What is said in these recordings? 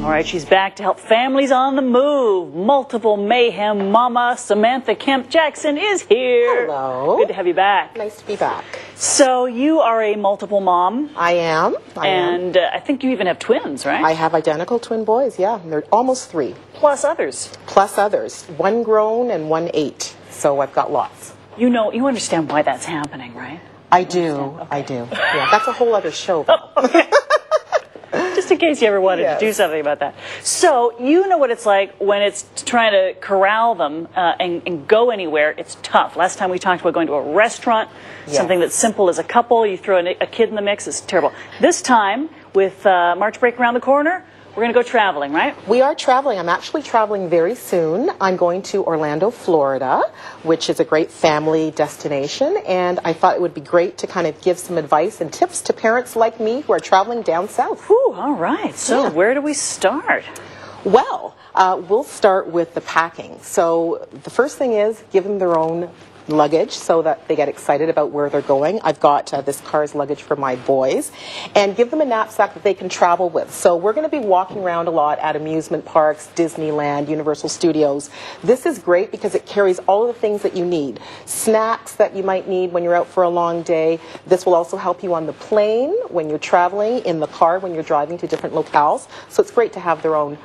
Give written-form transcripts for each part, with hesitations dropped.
All right, she's back to help families on the move. Multiple Mayhem Mama Samantha Kemp-Jackson is here. Hello. Good to have you back. Nice to be back. So you are a multiple mom. I am. I think you even have twins, right? I have identical twin boys, yeah. They're almost 3. Plus others. Plus others. 1 grown and 1 8. So I've got lots. You know, you understand why that's happening, right? I do. Okay. I do. Yeah, that's a whole other show. Okay. Just in case you ever wanted to do something about that. So you know what it's like when it's trying to corral them and go anywhere. It's tough. Last time we talked about going to a restaurant, something that's simple as a couple. You throw a kid in the mix, it's terrible. This time, with March break around the corner, we're going to go traveling, right? We are traveling. I'm actually traveling very soon. I'm going to Orlando, Florida, which is a great family destination. And I thought it would be great to kind of give some advice and tips to parents like me who are traveling down south. Whew, all right. So where do we start? Well, we'll start with the packing. So the first thing is give them their own luggage so that they get excited about where they're going. I've got this car's luggage for my boys, and give them a knapsack that they can travel with. So we're going to be walking around a lot at amusement parks, Disneyland, Universal Studios. This is great because it carries all of the things that you need. Snacks that you might need when you're out for a long day. This will also help you on the plane when you're traveling, in the car when you're driving to different locales. So it's great to have their own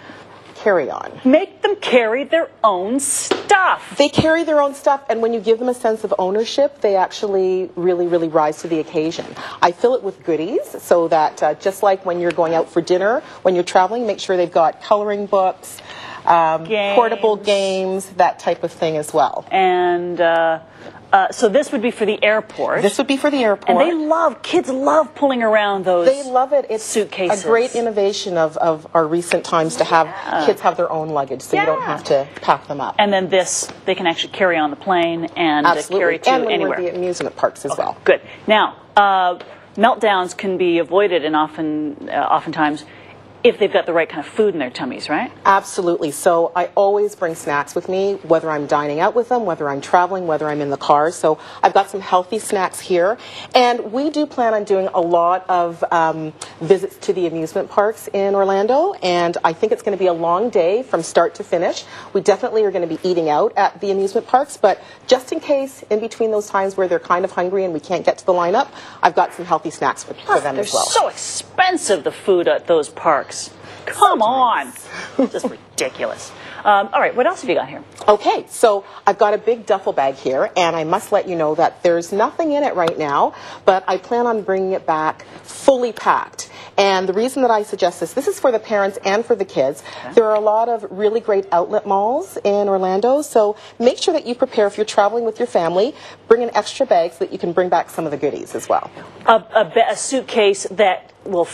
carry-on. Make them carry their own stuff. They carry their own stuff, and when you give them a sense of ownership, they actually really rise to the occasion. I fill it with goodies so that just like when you're going out for dinner, when you're traveling, make sure they've got coloring books, portable games, that type of thing as well. And so this would be for the airport. This would be for the airport. And kids love pulling around those They love it. It's suitcases. a great innovation of our recent times to have kids have their own luggage, so you don't have to pack them up. And then this, they can actually carry on the plane and carry to and when anywhere. we're at the amusement parks as well. Good. Now, meltdowns can be avoided and oftentimes if they've got the right kind of food in their tummies, right? Absolutely. So I always bring snacks with me, whether I'm dining out with them, whether I'm traveling, whether I'm in the car. So I've got some healthy snacks here. And we do plan on doing a lot of visits to the amusement parks in Orlando. And I think it's going to be a long day from start to finish. We definitely are going to be eating out at the amusement parks. But just in case, in between those times where they're kind of hungry and we can't get to the lineup, I've got some healthy snacks for them as well. They're so expensive, the food at those parks. Come on. Just ridiculous. All right, what else have you got here? Okay, so I've got a big duffel bag here, and I must let you know that there's nothing in it right now, but I plan on bringing it back fully packed. And the reason that I suggest this is for the parents and for the kids. Okay. There are a lot of really great outlet malls in Orlando, so make sure that you prepare if you're traveling with your family. Bring an extra bag so that you can bring back some of the goodies as well. A suitcase that will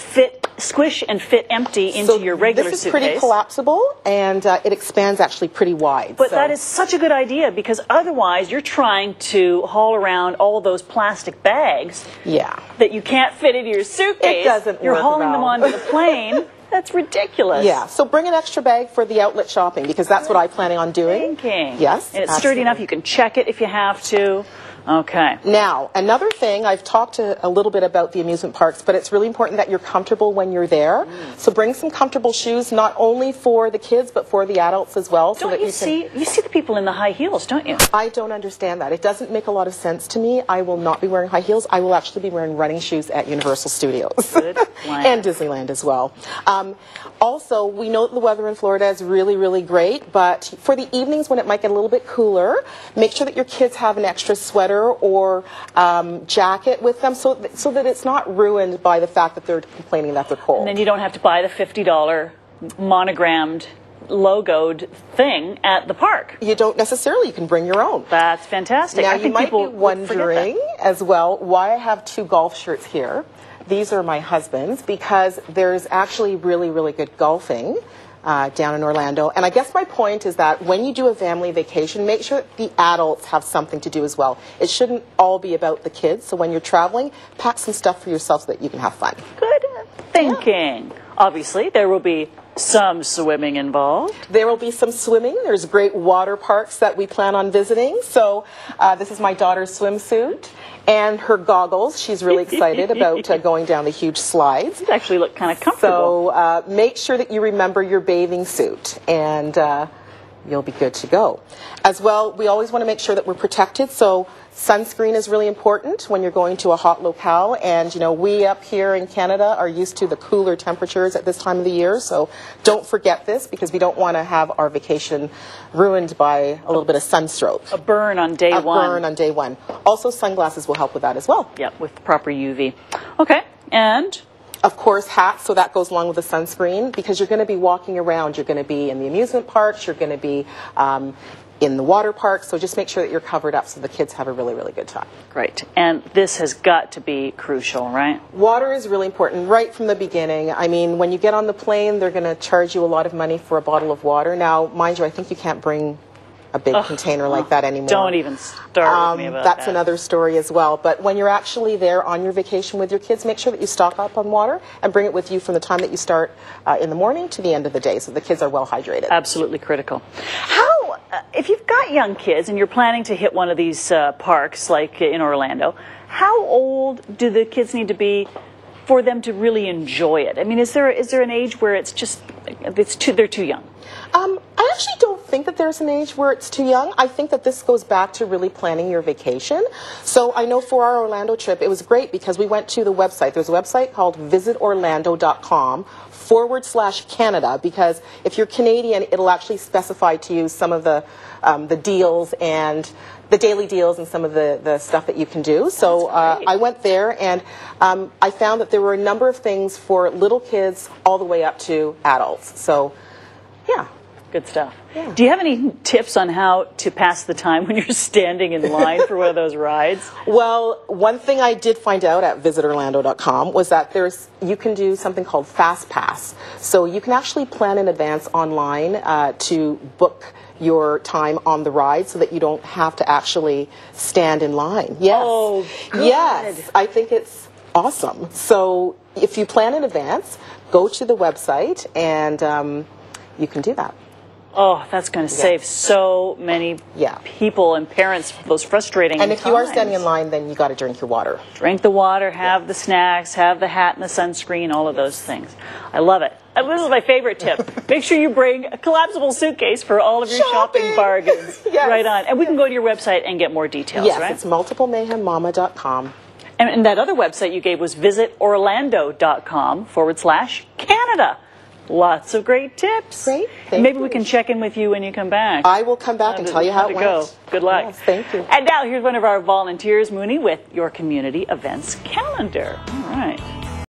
squish and fit empty into your regular suitcase. This is pretty collapsible, and it expands actually pretty wide. But that is such a good idea, because otherwise you're trying to haul around all those plastic bags that you can't fit into your suitcase. It doesn't You're work hauling them onto the plane. That's ridiculous. Yeah, so bring an extra bag for the outlet shopping, because that's what I'm planning on doing. Yes, and it's sturdy enough. You can check it if you have to. Okay. Now, another thing, I've talked a little bit about the amusement parks, but it's really important that you're comfortable when you're there. So bring some comfortable shoes, not only for the kids, but for the adults as well. So that you see the people in the high heels, don't you? I don't understand that. It doesn't make a lot of sense to me. I will not be wearing high heels. I will actually be wearing running shoes at Universal Studios. Good plan. And Disneyland as well. Also, we know that the weather in Florida is really great, but for the evenings when it might get a little bit cooler, make sure that your kids have an extra sweater or jacket with them so that it's not ruined by the fact that they're complaining that they're cold. And then you don't have to buy the $50 monogrammed logoed thing at the park. You don't necessarily. You can bring your own. That's fantastic. Now, I think you might people be wondering as well why I have 2 golf shirts here. These are my husband's because there's actually really good golfing down in Orlando. And I guess my point is that when you do a family vacation, make sure that the adults have something to do as well. It shouldn't all be about the kids. So when you're traveling, pack some stuff for yourself so that you can have fun. Good thinking. Obviously, there will be some swimming involved. There will be some swimming. There's great water parks that we plan on visiting. So this is my daughter's swimsuit and her goggles. She's really excited about going down the huge slides. These actually look kind of comfortable. So make sure that you remember your bathing suit, and you'll be good to go. As well, we always want to make sure that we're protected. So sunscreen is really important when you're going to a hot locale, and you know, we up here in Canada are used to the cooler temperatures at this time of the year, so don't forget this, because we don't want to have our vacation ruined by a little bit of sunstroke. A burn on day one. A burn on day one. Also, sunglasses will help with that as well. Yep, with proper UV. Okay, and? Of course, hats, so that goes along with the sunscreen, because you're going to be walking around. You're going to be in the amusement parks, you're going to be in the water park, so just make sure that you're covered up so the kids have a really, really good time. Great. And this has got to be crucial, right? Water is really important right from the beginning. I mean, when you get on the plane, they're going to charge you a lot of money for a bottle of water. Now, mind you, I think you can't bring a big container like that anymore. Don't even start with me about that. That's another story as well. But when you're actually there on your vacation with your kids, make sure that you stock up on water and bring it with you from the time that you start in the morning to the end of the day, so the kids are well hydrated. Absolutely critical. How, if you've got young kids and you're planning to hit one of these parks like in Orlando, how old do the kids need to be for them to really enjoy it? I mean, is there an age where it's just they're too young? I actually don't think that there's an age where it's too young. I think that this goes back to really planning your vacation. So I know for our Orlando trip, it was great because we went to the website. There's a website called visitorlando.com/Canada, because if you're Canadian, it'll actually specify to you some of the deals and the daily deals and some of the stuff that you can do. So I went there, and I found that there were a number of things for little kids all the way up to adults. So, yeah. Good stuff. Yeah. Do you have any tips on how to pass the time when you're standing in line for one of those rides? Well, one thing I did find out at visitorlando.com was that you can do something called Fast Pass. So you can actually plan in advance online to book your time on the ride so that you don't have to actually stand in line. Yes. Oh, good. Yes. I think it's awesome. So if you plan in advance, go to the website and you can do that. Oh, that's going to save so many people and parents those frustrating And if times. you are standing in line, then you got to drink your water. Drink the water, have the snacks, have the hat and the sunscreen, all of those things. I love it. This is my favorite tip. Make sure you bring a collapsible suitcase for all of your shopping bargains. Yes. Right on. And we can go to your website and get more details, yes, right? It's multiplemayhemmama.com. And that other website you gave was visitorlando.com/Canada. Lots of great tips. Great. Maybe we can check in with you when you come back. I will come back and tell you how it went. Go. Good luck. Yes, thank you. And now here's one of our volunteers, Mooney, with your community events calendar. All right.